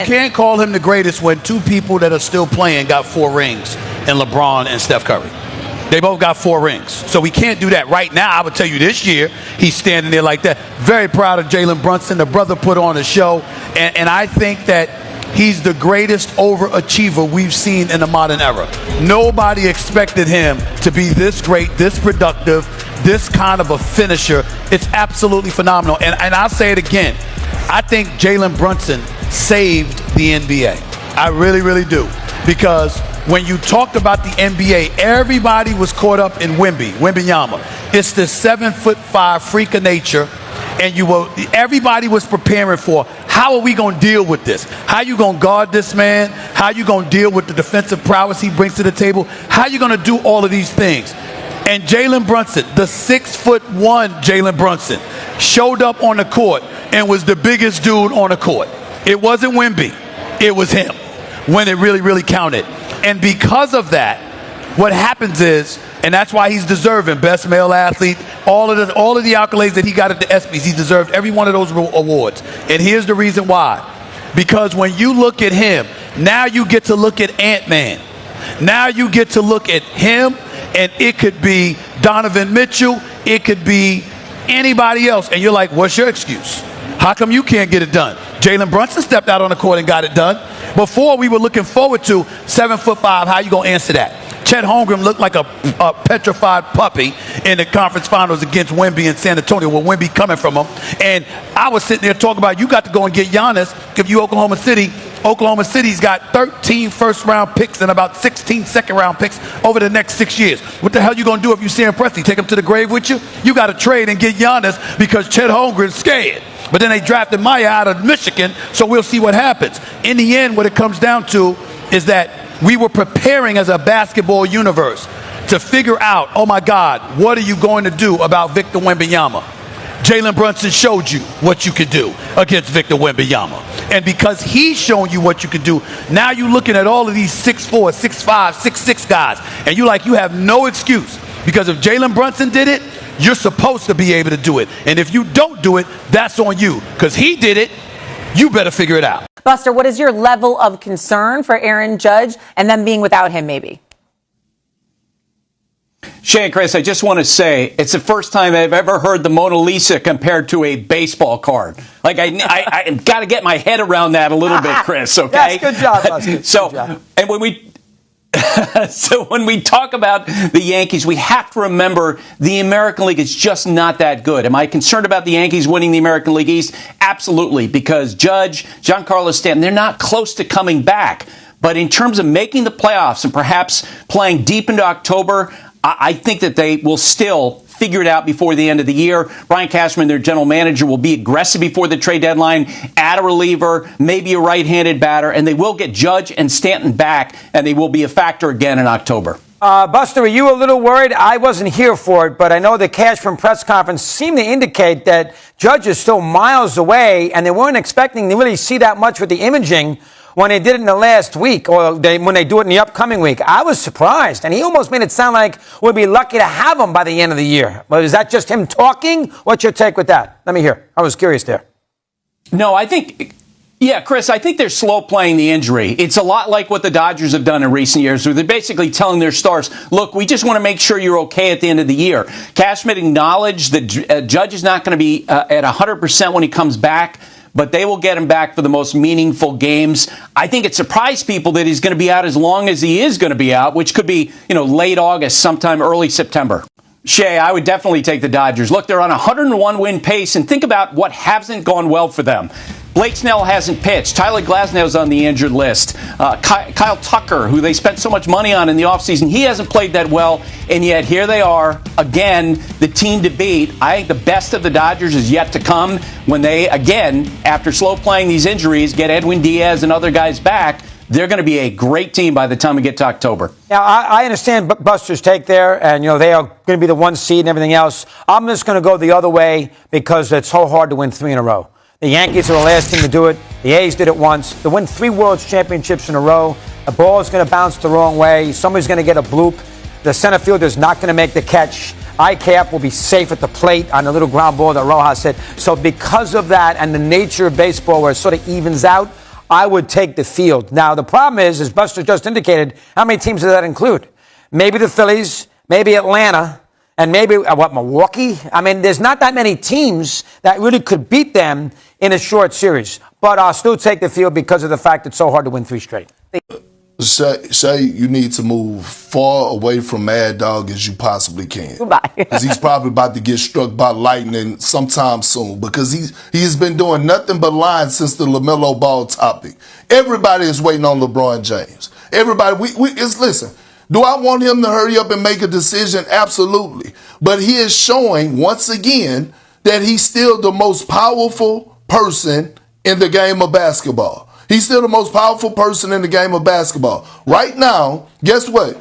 can't call him the greatest when two people that are still playing got 4 rings, and LeBron and Steph Curry. They both got 4 rings. So we can't do that right now. I would tell you this year, he's standing there like that. Very proud of Jalen Brunson. The brother put on a show. And I think that he's the greatest overachiever we've seen in the modern era. Nobody expected him to be this great, this productive, this kind of a finisher. It's absolutely phenomenal. And I'll say it again. I think Jalen Brunson saved the NBA. I really, really do. Because when you talked about the NBA, everybody was caught up in Wembanyama. It's the 7'5" freak of nature, and everybody was preparing for how are we going to deal with this? How you going to guard this man? How you going to deal with the defensive prowess he brings to the table? How you going to do all of these things? And Jalen Brunson, the 6'1" Jalen Brunson, showed up on the court and was the biggest dude on the court. It wasn't Wemby. It was him when it really, really counted. And because of that, what happens is, and that's why he's deserving best male athlete, all of the accolades that he got at the ESPYs, he deserved every one of those awards. And here's the reason why. Because when you look at him, now you get to look at Ant-Man. Now you get to look at him, and it could be Donovan Mitchell, it could be anybody else. And you're like, what's your excuse? How come you can't get it done? Jalen Brunson stepped out on the court and got it done. Before, we were looking forward to 7'5", how you going to answer that? Chet Holmgren looked like a petrified puppy in the conference finals against Wemby in San Antonio, with Wemby coming from him. And I was sitting there talking about, you got to go and get Giannis. Give you Oklahoma City. Oklahoma City's got 13 first-round picks and about 16 second-round picks over the next 6 years. What the hell you going to do if you see him Presti? Take him to the grave with you? You got to trade and get Giannis because Chet Holmgren's scared. But then they drafted Maya out of Michigan, so we'll see what happens. In the end, what it comes down to is that we were preparing as a basketball universe to figure out, oh my God, what are you going to do about Victor Wembanyama? Jalen Brunson showed you what you could do against Victor Wembanyama. And because he's shown you what you could do, now you're looking at all of these 6'4", 6'5", 6'6" guys, and you have no excuse. Because if Jalen Brunson did it, you're supposed to be able to do it. And if you don't do it, that's on you. Because he did it, you better figure it out. Buster, what is your level of concern for Aaron Judge and them being without him, maybe? Shay and Chris, I just want to say it's the first time I've ever heard the Mona Lisa compared to a baseball card. Like, I got to get my head around that a little bit, Chris, okay? Yes, good job, Buster. So, good job. And when we... So when we talk about the Yankees, we have to remember the American League is just not that good. Am I concerned about the Yankees winning the American League East? Absolutely, because Judge, Giancarlo Stanton, they're not close to coming back. But in terms of making the playoffs and perhaps playing deep into October, I think that they will still figure it out before the end of the year. Brian Cashman, their general manager, will be aggressive before the trade deadline, add a reliever, maybe a right-handed batter, and they will get Judge and Stanton back, and they will be a factor again in October. Buster, are you a little worried? I wasn't here for it, but I know the Cashman press conference seemed to indicate that Judge is still miles away, and they weren't expecting to really see that much with the imaging when they did it in the last week, or when they do it in the upcoming week. I was surprised, and he almost made it sound like we'd be lucky to have him by the end of the year. But is that just him talking? What's your take with that? Let me hear. I was curious there. No, I think... Yeah, Chris, I think they're slow playing the injury. It's a lot like what the Dodgers have done in recent years, where they're basically telling their stars, look, we just want to make sure you're okay at the end of the year. Cashman acknowledged that Judge is not going to be at 100% when he comes back, but they will get him back for the most meaningful games. I think it surprised people that he's going to be out as long as he is going to be out, which could be, late August, sometime early September. Shay, I would definitely take the Dodgers. Look, they're on a 101-win pace, and think about what hasn't gone well for them. Blake Snell hasn't pitched. Tyler Glasnow's on the injured list. Kyle Tucker, who they spent so much money on in the offseason, he hasn't played that well. And yet here they are, again, the team to beat. I think the best of the Dodgers is yet to come when they, again, after slow playing these injuries, get Edwin Diaz and other guys back. They're going to be a great team by the time we get to October. Now, I understand Buster's take there, and, they are going to be the 1 seed and everything else. I'm just going to go the other way because it's so hard to win 3 in a row. The Yankees are the last team to do it. The A's did it once. To win 3 World Championships in a row, the ball is going to bounce the wrong way. Somebody's going to get a bloop. The center fielder is not going to make the catch. ICAP will be safe at the plate on the little ground ball that Rojas hit. So because of that and the nature of baseball where it sort of evens out, I would take the field. Now, the problem is, as Buster just indicated, how many teams does that include? Maybe the Phillies, maybe Atlanta, and maybe, Milwaukee? I mean, there's not that many teams that really could beat them in a short series. But I'll still take the field because of the fact it's so hard to win 3 straight. Shay, you need to move far away from Mad Dog as you possibly can. Goodbye. Because he's probably about to get struck by lightning sometime soon. Because he's been doing nothing but lying since the LaMelo Ball topic. Everybody is waiting on LeBron James. Everybody, listen. Do I want him to hurry up and make a decision? Absolutely. But he is showing once again that he's still the most powerful person in the game of basketball. He's still the most powerful person in the game of basketball. Right now, guess what?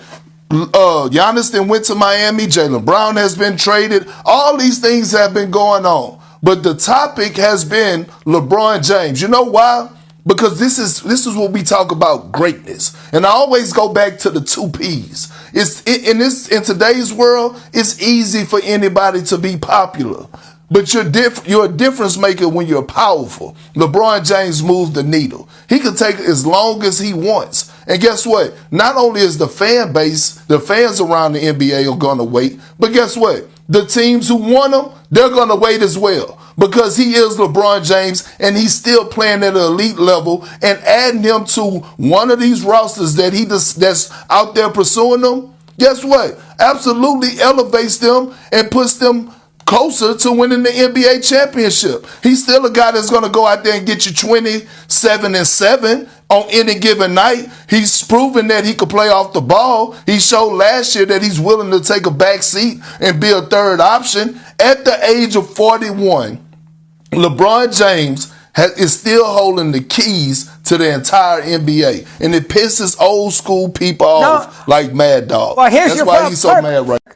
Giannis then went to Miami. Jalen Brown has been traded. All these things have been going on. But the topic has been LeBron James. You know why? Because this is what we talk about, greatness. And I always go back to the 2 P's. In today's world, it's easy for anybody to be popular. But you're a difference maker when you're powerful. LeBron James moved the needle. He can take as long as he wants. And guess what? Not only is the fan base, the fans around the NBA are going to wait, but guess what? The teams who want him, they're going to wait as well. Because he is LeBron James and he's still playing at an elite level, and adding him to one of these rosters that's out there pursuing them, guess what? Absolutely elevates them and puts them closer to winning the NBA championship. He's still a guy that's going to go out there and get you 27-7 on any given night. He's proven that he could play off the ball. He showed last year that he's willing to take a back seat and be a third option. At the age of 41, LeBron James is still holding the keys to the entire NBA. And it pisses old school people off like Mad Dog. Well, that's why he's so mad right now.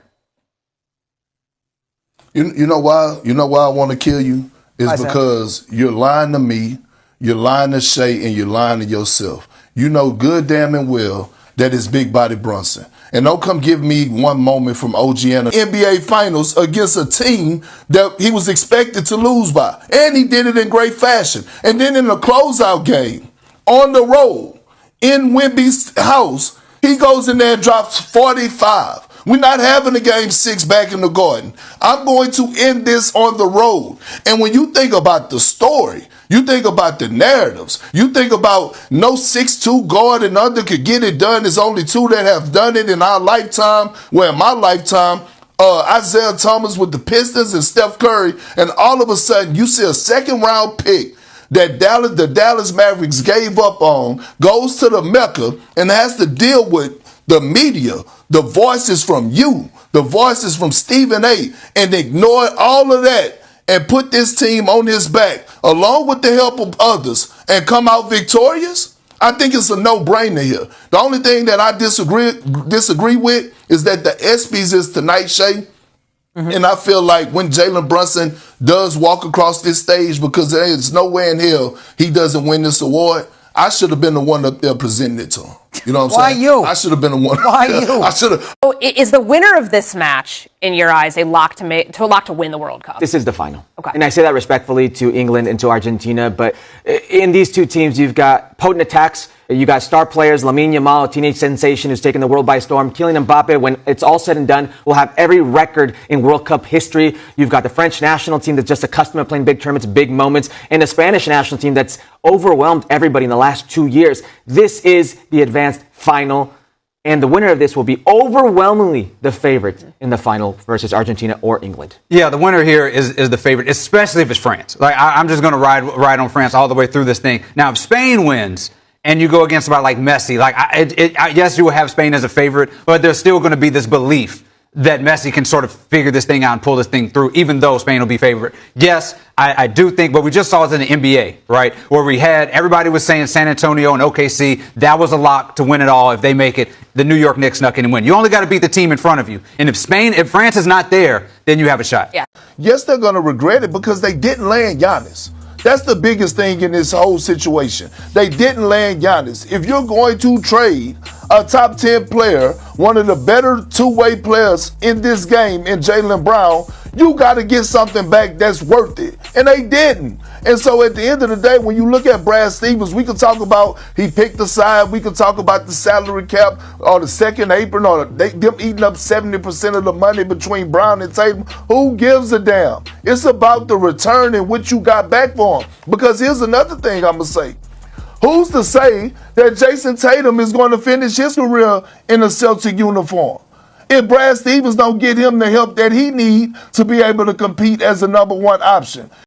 You know why? You know why I want to kill you? It's because you're lying to me, you're lying to Shay, and you're lying to yourself. You know good damn and well that it's Big Body Brunson. And don't come give me one moment from OG and the NBA Finals against a team that he was expected to lose by. And he did it in great fashion. And then in the closeout game, on the road, in Wemby's house, he goes in there and drops 45. We're not having a game 6 back in the Garden. I'm going to end this on the road. And when you think about the story, you think about the narratives, you think about no 6'2" guard and under could get it done. There's only 2 that have done it in our lifetime. Well, in my lifetime, Isaiah Thomas with the Pistons and Steph Curry. And all of a sudden, you see a second-round pick that the Dallas Mavericks gave up on, goes to the Mecca and has to deal with the media, the voices from you, the voices from Stephen A., and ignore all of that and put this team on his back, along with the help of others, and come out victorious? I think it's a no-brainer here. The only thing that I disagree with is that the ESPYs is tonight, Shay. And I feel like when Jalen Brunson does walk across this stage, because there's no way in hell he doesn't win this award, I should have been the one up there presenting it to him. You know what I'm saying? Why you? I should have been the one. Why you? I should have. So is the winner of this match, in your eyes, a lock to win the World Cup? This is the final. Okay. And I say that respectfully to England and to Argentina, but in these 2 teams, you've got potent attacks. You got star players, Lamine Yamal, a teenage sensation who's taken the world by storm. Kylian Mbappe, when it's all said and done, will have every record in World Cup history. You've got the French national team that's just accustomed to playing big tournaments, big moments, and the Spanish national team that's overwhelmed everybody in the last 2 years. This is the advanced final, and the winner of this will be overwhelmingly the favorite in the final versus Argentina or England. Yeah, the winner here is the favorite, especially if it's France. Like I'm just going to ride on France all the way through this thing. Now, if Spain wins, and you go against somebody like Messi, yes, you will have Spain as a favorite, but there's still going to be this belief that Messi can sort of figure this thing out and pull this thing through, even though Spain will be favorite. Yes, I do think, but we just saw it in the NBA, right, where we had everybody was saying San Antonio and OKC, that was a lock to win it all. If they make it, the New York Knicks snuck in and win. You only got to beat the team in front of you. And if France is not there, then you have a shot. Yeah. Yes, they're going to regret it because they didn't land Giannis. That's the biggest thing in this whole situation. They didn't land Giannis. If you're going to trade a top 10 player, one of the better two-way players in this game in Jalen Brown, you got to get something back that's worth it. And they didn't. And so at the end of the day, when you look at Brad Stevens, we can talk about he picked the side. We can talk about the salary cap or the second apron or them eating up 70% of the money between Brown and Tatum. Who gives a damn? It's about the return and what you got back for him. Because here's another thing I'm going to say. Who's to say that Jason Tatum is going to finish his career in a Celtic uniform if Brad Stevens don't get him the help that he needs to be able to compete as the number one option?